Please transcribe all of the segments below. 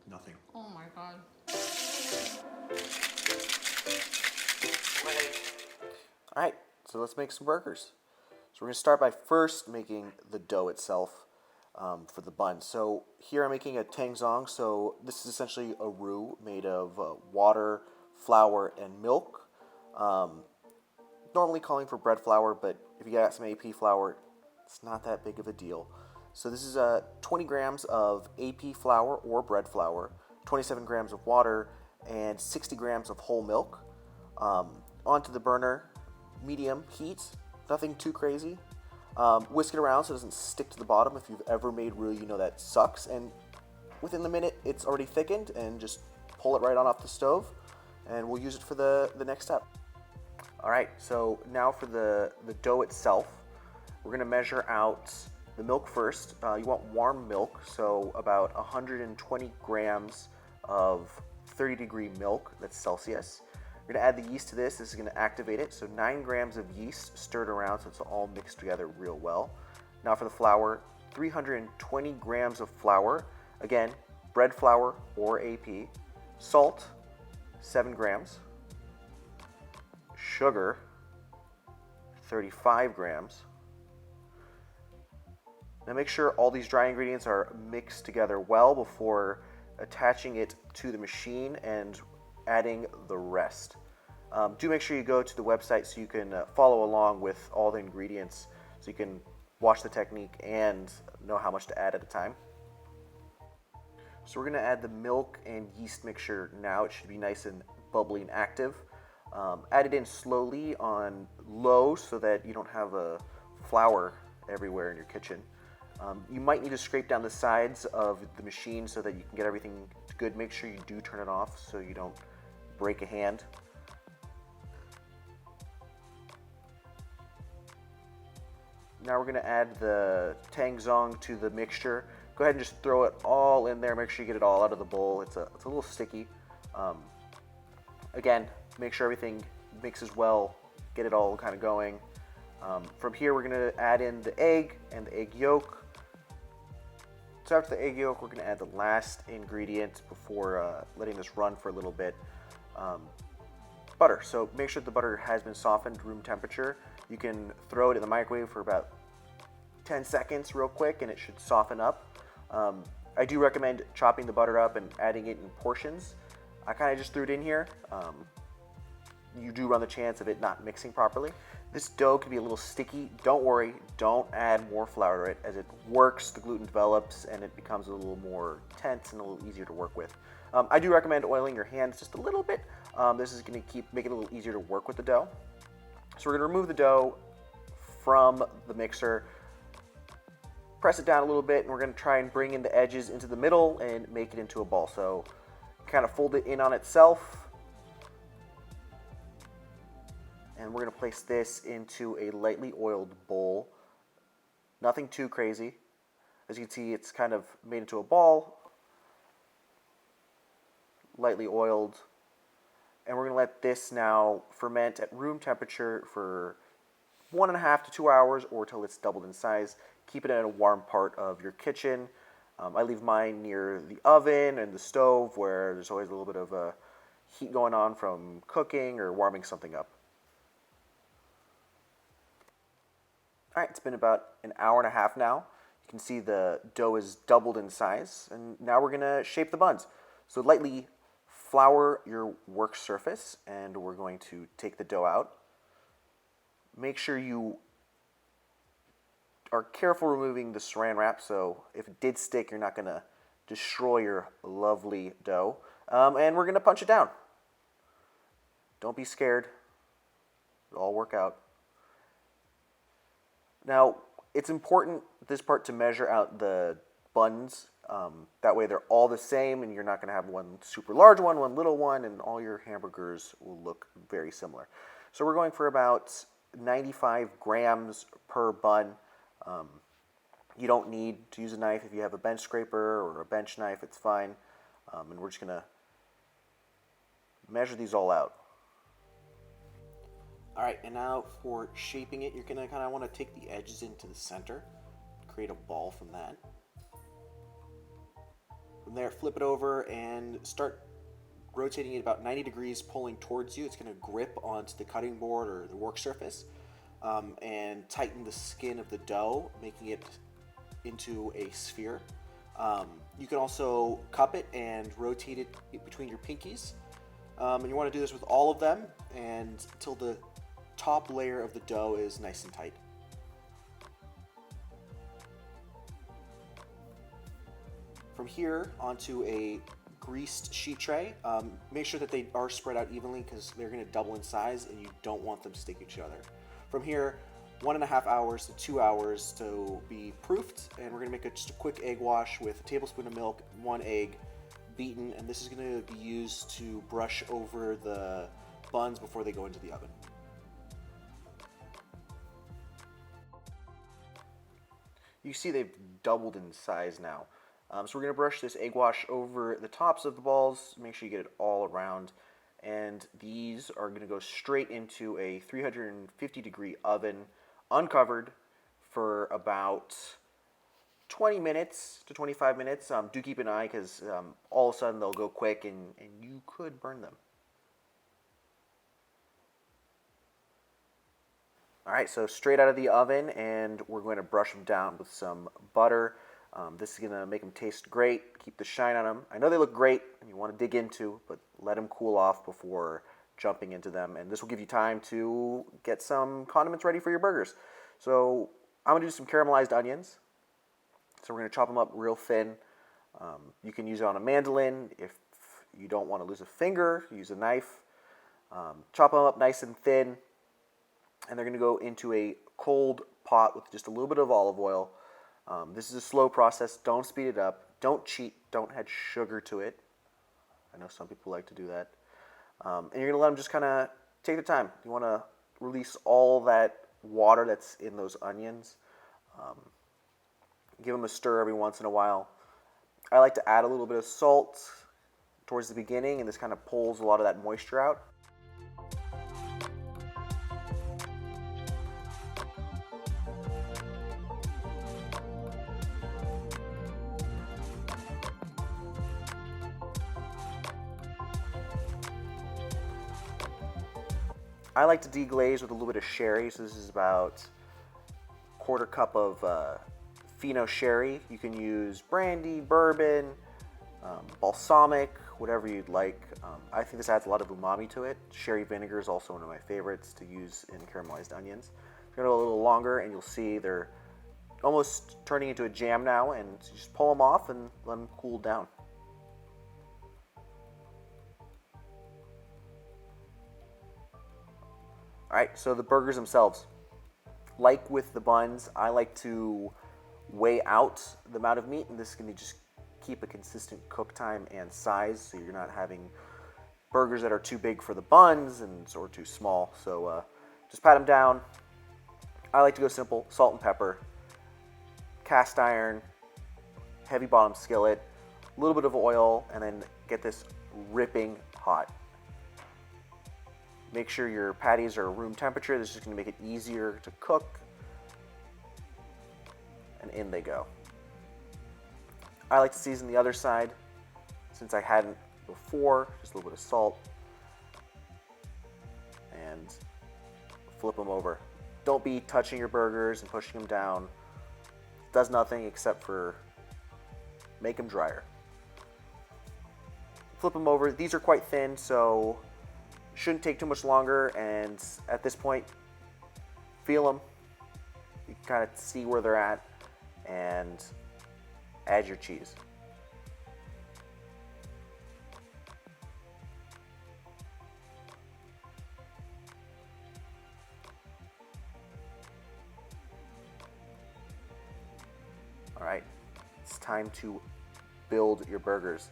nothing. Oh my God. All right, so let's make some burgers. So we're gonna start by first making the dough itself for the bun. So here I'm making a tangzong. So this is essentially a roux made of water, flour, and milk. Um, Normally calling for bread flour, but if you got some AP flour, it's not that big of a deal. So this is 20 grams of AP flour or bread flour, 27 grams of water, and 60 grams of whole milk. Onto the burner, medium heat, nothing too crazy. Whisk it around so it doesn't stick to the bottom. If you've ever made roux, you know that sucks. And within the minute, it's already thickened, and just pull it right on off the stove, and we'll use it for the next step. All right, so now for the dough itself, we're gonna measure out the milk first. You want warm milk, so about 120 grams of 30-degree milk, that's Celsius. We're gonna add the yeast to this. This is gonna activate it, so 9 grams of yeast stirred around so it's all mixed together real well. Now for the flour, 320 grams of flour, again, bread flour or AP, salt, 7 grams, sugar, 35 grams. Now make sure all these dry ingredients are mixed together well before attaching it to the machine and adding the rest. Do make sure you go to the website so you can follow along with all the ingredients so you can watch the technique and know how much to add at a time. So we're going to add the milk and yeast mixture now. It should be nice and bubbly and active. Add it in slowly on low so that you don't have a flour everywhere in your kitchen. You might need to scrape down the sides of the machine so that you can get everything good. Make sure you do turn it off so you don't break a hand. Now we're going to add the tangzong to the mixture. Go ahead and just throw it all in there. Make sure you get it all out of the bowl. It's a little sticky. Again, make sure everything mixes well. Get it all kind of going. From here, we're going to add in the egg and the egg yolk. So after the egg yolk, we're going to add the last ingredient before letting this run for a little bit. Butter. So make sure the butter has been softened room temperature. You can throw it in the microwave for about 10 seconds real quick and it should soften up. I do recommend chopping the butter up and adding it in portions. I kind of just threw it in here. You do run the chance of it not mixing properly. This dough can be a little sticky. Don't worry, don't add more flour to it. As it works, the gluten develops and it becomes a little more tense and a little easier to work with. I do recommend oiling your hands just a little bit. This is going to make it a little easier to work with the dough. So we're going to remove the dough from the mixer, press it down a little bit, and we're going to try and bring in the edges into the middle and make it into a ball. So kind of fold it in on itself. And we're going to place this into a lightly oiled bowl. Nothing too crazy. As you can see, it's kind of made into a ball, lightly oiled. And we're going to let this now ferment at room temperature for 1.5 to 2 hours or till it's doubled in size. Keep it in a warm part of your kitchen. I leave mine near the oven and the stove where there's always a little bit of heat going on from cooking or warming something up. All right, it's been about an hour and a half now. You can see the dough is doubled in size. And now we're going to shape the buns. So lightly flour your work surface, and we're going to take the dough out. Make sure you are careful removing the saran wrap, so if it did stick, you're not going to destroy your lovely dough. And we're going to punch it down. Don't be scared. It'll all work out. Now, it's important, this part, to measure out the buns. That way they're all the same and you're not going to have one super large one, one little one, and all your hamburgers will look very similar. So we're going for about 95 grams per bun. You don't need to use a knife. If you have a bench scraper or a bench knife, it's fine. And we're just going to measure these all out. All right, and now for shaping it, you're going to kind of want to take the edges into the center, create a ball from that. From there, flip it over and start rotating it about 90 degrees, pulling towards you. It's going to grip onto the cutting board or the work surface, and tighten the skin of the dough, making it into a sphere. You can also cup it and rotate it between your pinkies. And you want to do this with all of them and until the top layer of the dough is nice and tight. From here onto a greased sheet tray, make sure that they are spread out evenly because they're going to double in size and you don't want them to stick each other. From here, 1.5 hours to 2 hours to be proofed, and we're going to make just a quick egg wash with a tablespoon of milk, 1 egg, beaten, and this is going to be used to brush over the buns before they go into the oven. You see they've doubled in size now. So we're going to brush this egg wash over the tops of the balls, make sure you get it all around, and these are going to go straight into a 350 degree oven, uncovered, for about 20 minutes to 25 minutes. Do keep an eye because all of a sudden they'll go quick and you could burn them. All right, so straight out of the oven, and we're going to brush them down with some butter. This is going to make them taste great, keep the shine on them. I know they look great and you want to dig into, but let them cool off before jumping into them. And this will give you time to get some condiments ready for your burgers. So I'm going to do some caramelized onions. So we're going to chop them up real thin. You can use it on a mandolin. If you don't want to lose a finger, use a knife. Chop them up nice and thin. And they're going to go into a cold pot with just a little bit of olive oil. This is a slow process. Don't speed it up. Don't cheat. Don't add sugar to it. I know some people like to do that. And you're going to let them just kind of take the time. You want to release all that water that's in those onions. Give them a stir every once in a while. I like to add a little bit of salt towards the beginning, and this kind of pulls a lot of that moisture out. I like to deglaze with a little bit of sherry, so this is about a quarter cup of Fino sherry. You can use brandy, bourbon, balsamic, whatever you'd like. I think this adds a lot of umami to it. Sherry vinegar is also one of my favorites to use in caramelized onions. It's going to go a little longer, and you'll see they're almost turning into a jam now, and you just pull them off and let them cool down. All right, so the burgers themselves. Like with the buns, I like to weigh out the amount of meat, and this is going to just keep a consistent cook time and size, so you're not having burgers that are too big for the buns and or too small. So just pat them down. I like to go simple: salt and pepper, cast iron, heavy bottom skillet, a little bit of oil, and then get this ripping hot. Make sure your patties are room temperature. This is going to make it easier to cook. And in they go. I like to season the other side since I hadn't before. Just a little bit of salt. And flip them over. Don't be touching your burgers and pushing them down. It does nothing except for make them drier. Flip them over. These are quite thin, so shouldn't take too much longer, and at this point, feel them. You can kind of see where they're at, and add your cheese. All right, it's time to build your burgers.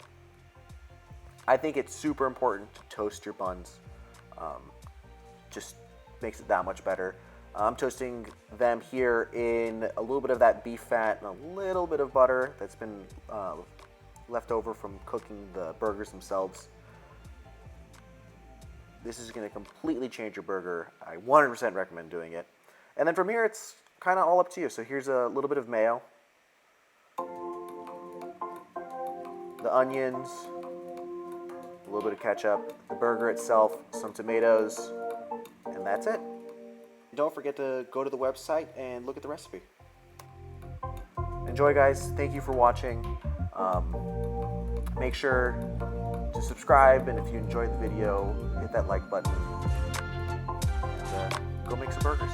I think it's super important to toast your buns. Just makes it that much better. I'm toasting them here in a little bit of that beef fat and a little bit of butter that's been left over from cooking the burgers themselves. This is going to completely change your burger. I 100% recommend doing it. And then from here, it's kind of all up to you. So here's a little bit of mayo. A the onions, a little bit of ketchup, the burger itself, some tomatoes, and that's it. Don't forget to go to the website and look at the recipe. Enjoy, guys. Thank you for watching. Make sure to subscribe, and if you enjoyed the video, hit that like button. And go make some burgers.